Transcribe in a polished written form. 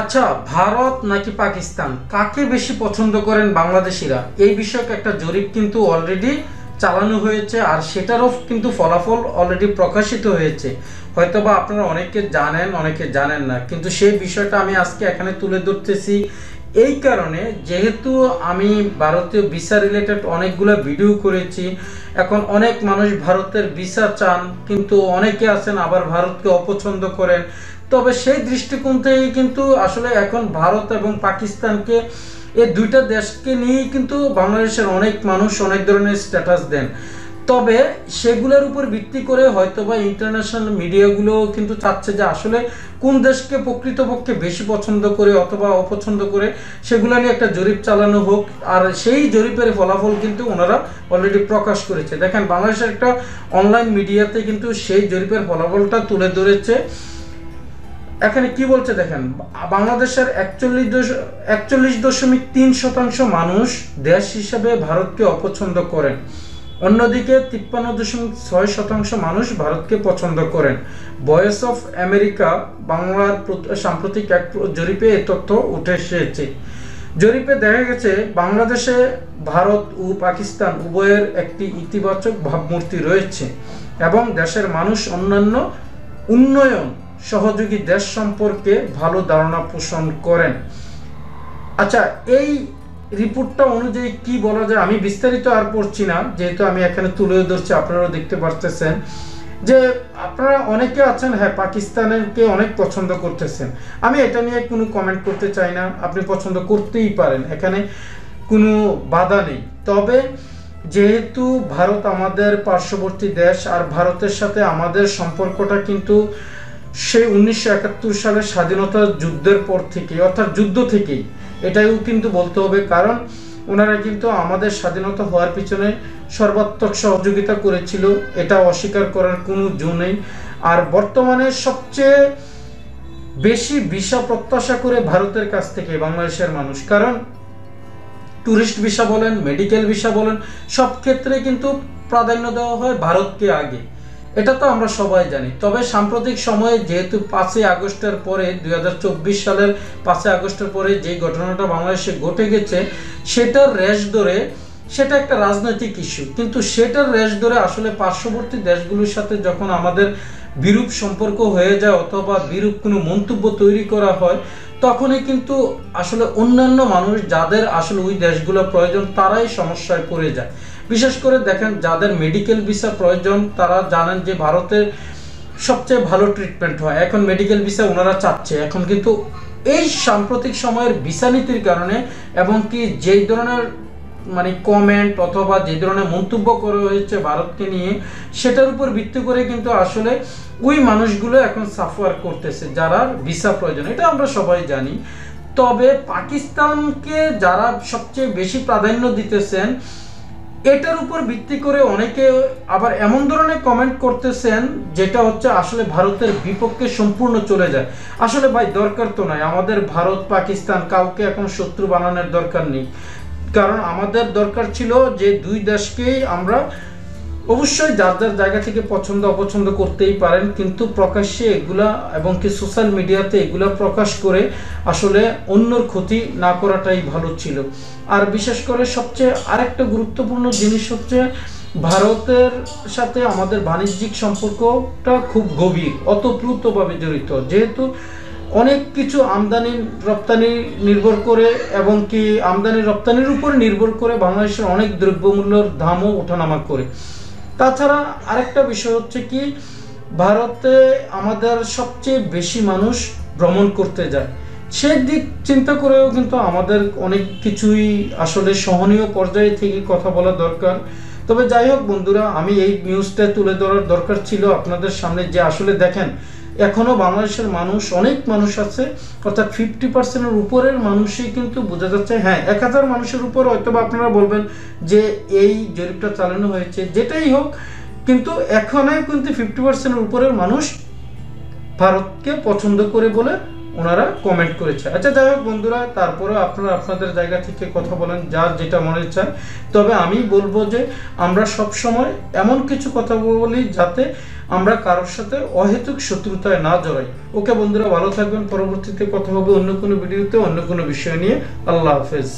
আচ্ছা, ভারত নাকি পাকিস্তান কাকে বেশি পছন্দ করেন বাংলাদেশিরা? এই বিষয়ক একটা জরিপ কিন্তু অলরেডি চালানো হয়েছে, আর সেটারও কিন্তু ফলাফল অলরেডি প্রকাশিত হয়েছে। হয়তোবা আপনারা অনেকে জানেন, অনেকে জানেন না, কিন্তু সেই বিষয়টা আমি আজকে এখানে তুলে ধরতেছি এই কারণে, যেহেতু আমি ভারতীয় ভিসা রিলেটেড অনেকগুলো ভিডিও করেছি। এখন অনেক মানুষ ভারতের ভিসা চান, কিন্তু অনেকে আছেন আবার ভারতকে অপছন্দ করেন। তবে সেই দৃষ্টিকোণ থেকে কিন্তু আসলে এখন ভারত এবং পাকিস্তানকে, এই দুইটা দেশকে নিয়েই কিন্তু বাংলাদেশের অনেক মানুষ অনেক ধরনের স্ট্যাটাস দেন। তবে সেগুলোর উপর ভিত্তি করে হয়তোবা ইন্টারন্যাশনাল মিডিয়াগুলো কিন্তু চাচ্ছে যে আসলে কোন দেশকে প্রকৃতপক্ষে বেশি পছন্দ করে অথবা অপছন্দ করে, সেগুলো নিয়ে একটা জরিপ চালানো হোক। আর সেই জরিপের ফলাফল কিন্তু ওনারা অলরেডি প্রকাশ করেছে। দেখেন, বাংলাদেশের একটা অনলাইন মিডিয়াতে কিন্তু সেই জরিপের ফলাফলটা তুলে ধরেছে। এখানে কি বলছে দেখেন, বাংলাদেশের 41.3% মানুষ দেশ হিসাবে ভারতকে অপছন্দ করেন, অন্যদিকে 53.6% মানুষ ভারতকে পছন্দ করেন। ভয়েস অফ আমেরিকা বাংলার সাম্প্রতিক এক জরিপে এ তথ্য উঠে এসেছে। জরিপে দেখা গেছে বাংলাদেশে ভারত ও পাকিস্তান উভয়ের একটি ইতিবাচক ভাবমূর্তি রয়েছে এবং দেশের মানুষ অন্যান্য উন্নয়ন সহযোগী দেশ সম্পর্কে ভালো ধারণা পোষণ করেন। আচ্ছা, এই রিপোর্টটা অনুযায়ী কি বলা যায়, আমি বিস্তারিত আর পড়ছি না, যেহেতু আমি এখানে তুলে ধরছি, আপনারাও দেখতে পারতেছেন যে আপনারা অনেকে আছেন হ্যাঁ পাকিস্তানকে অনেক পছন্দ করতেছেন। আমি এটা নিয়ে কোনো কমেন্ট করতে চাই না, আপনি পছন্দ করতেই পারেন, এখানে কোনো বাধা নেই। তবে যেহেতু ভারত আমাদের পার্শ্ববর্তী দেশ, আর ভারতের সাথে আমাদের সম্পর্কটা কিন্তু সেই 1971 সালের স্বাধীনতা যুদ্ধের পর থেকে, অর্থাৎ যুদ্ধ থেকেই, এটাও কিন্তু বলতে হবে, কারণ ওনারা কিন্তু আমাদের স্বাধীনতা হওয়ার পিছনে সর্বাত্মক সহযোগিতা করেছিল, এটা অস্বীকার করার কোনো জো নেই। আর বর্তমানে সবচেয়ে বেশি ভিসা প্রত্যাশা করে ভারতের কাছ থেকে বাংলাদেশের মানুষ, কারণ ট্যুরিস্ট ভিসা বলেন, মেডিকেল ভিসা বলেন, সব ক্ষেত্রে কিন্তু প্রাধান্য দেওয়া হয় ভারতকে আগে, এটা তো আমরা সবাই জানি। তবে সাম্প্রতিক সময়ে যেহেতু 5ই আগস্টের পরে 2024 সালের 5ই আগস্টের পরে যে ঘটনাটা বাংলাদেশে ঘটে গেছে, সেটার রেশ ধরে, সেটা একটা রাজনৈতিক ইস্যু, কিন্তু সেটার রেশ ধরে আসলে পার্শ্ববর্তী দেশগুলোর সাথে যখন আমাদের বিরূপ সম্পর্ক হয়ে যায় অথবা বিরূপ কোনো মন্তব্য তৈরি করা হয়, তখনই কিন্তু আসলে অন্যান্য মানুষ যাদের আসলে ওই দেশগুলো প্রয়োজন, তারাই সমস্যায় পড়ে যায়। বিশেষ করে দেখেন, যাদের মেডিকেল ভিসা প্রয়োজন তারা জানেন যে ভারতের সবচেয়ে ভালো ট্রিটমেন্ট হয়, এখন মেডিকেল ভিসা ওনারা চাচ্ছে। এখন কিন্তু এই সাম্প্রতিক সময়ের ভিসা নীতির কারণে এবং কি যেই ধরনের কমেন্ট অথবা যে ধরনের মন্তব্য করা হয়েছে ভারতকে নিয়ে, সেটার উপর ভিত্তি করে কিন্তু আসলে ওই মানুষগুলো এখন সাফার করতেছে যারা ভিসা প্রয়োজন, এটা আমরা সবাই জানি। তবে পাকিস্তানকে যারা সবচেয়ে বেশি প্রাধান্য দিতেছেন, এটার উপর ভিত্তি করে অনেকে আবার এমন ধরনের কমেন্ট করতেছেন যেটা হচ্ছে আসলে ভারতের বিপক্ষে সম্পূর্ণ চলে যায়। আসলে ভাই দরকার তো নাই, আমাদের ভারত পাকিস্তান কাউকে এখন শত্রু বানানোর দরকার নেই, কারণ আমাদের দরকার ছিল যে দুই দেশকেই আমরা, অবশ্যই যার যার জায়গা থেকে পছন্দ অপছন্দ করতেই পারেন, কিন্তু প্রকাশ্যে এগুলা এবং কি সোশ্যাল মিডিয়াতে এগুলা প্রকাশ করে আসলে অন্যর ক্ষতি না করাটাই ভালো ছিল। আর বিশেষ করে সবচেয়ে আরেকটা গুরুত্বপূর্ণ জিনিস হচ্ছে, ভারতের সাথে আমাদের বাণিজ্যিক সম্পর্কটা খুব গভীর, ওতপ্রোতভাবে জড়িত, যেহেতু অনেক কিছু আমদানি রপ্তানি নির্ভর করে এবং কি আমদানি রপ্তানির উপর নির্ভর করে বাংলাদেশের অনেক দ্রব্যমূল্যের দামও ওঠানামা করে। তাছাড়া আরেকটা বিষয় হচ্ছে কি, ভারতে আমাদের সবচেয়ে বেশি মানুষ ভ্রমণ করতে যায়, সেই দিক চিন্তা করেও কিন্তু আমাদের অনেক কিছুই আসলে সহনীয় পর্যায়ে থেকে কথা বলা দরকার। তবে যাই হোক বন্ধুরা, আমি এই নিউজটা তুলে ধরার দরকার ছিল আপনাদের সামনে, যে আসলে দেখেন এখনো বাংলাদেশের মানুষ, অনেক মানুষ আছে, অর্থাৎ 50%-এর উপরের মানুষই কিন্তু বোঝা যাচ্ছে, হ্যাঁ 1000 মানুষের উপর হয়তো বা আপনারা বলবেন যে এই জরিপটা চালানো হয়েছে, যেটাই হোক, কিন্তু এখনই কিন্তু 50%-এর উপরের মানুষ ভারতকে পছন্দ করে বলে ওনারা কমেন্ট করেছে। আচ্ছা যাই হোক বন্ধুরা, তারপরে আপনারা আপনাদের জায়গা থেকে কথা বলেন, যার যেটা মনে চায়। তবে আমি বলবো যে আমরা সব সময় এমন কিছু কথা বলি যাতে আমরা কারোর সাথে অহেতুক শত্রুতায় না জড়াই। ওকে বন্ধুরা, ভালো থাকবেন। পরবর্তীতে কথা হবে অন্য কোনো ভিডিওতে অন্য কোনো বিষয় নিয়ে। আল্লাহ হাফেজ।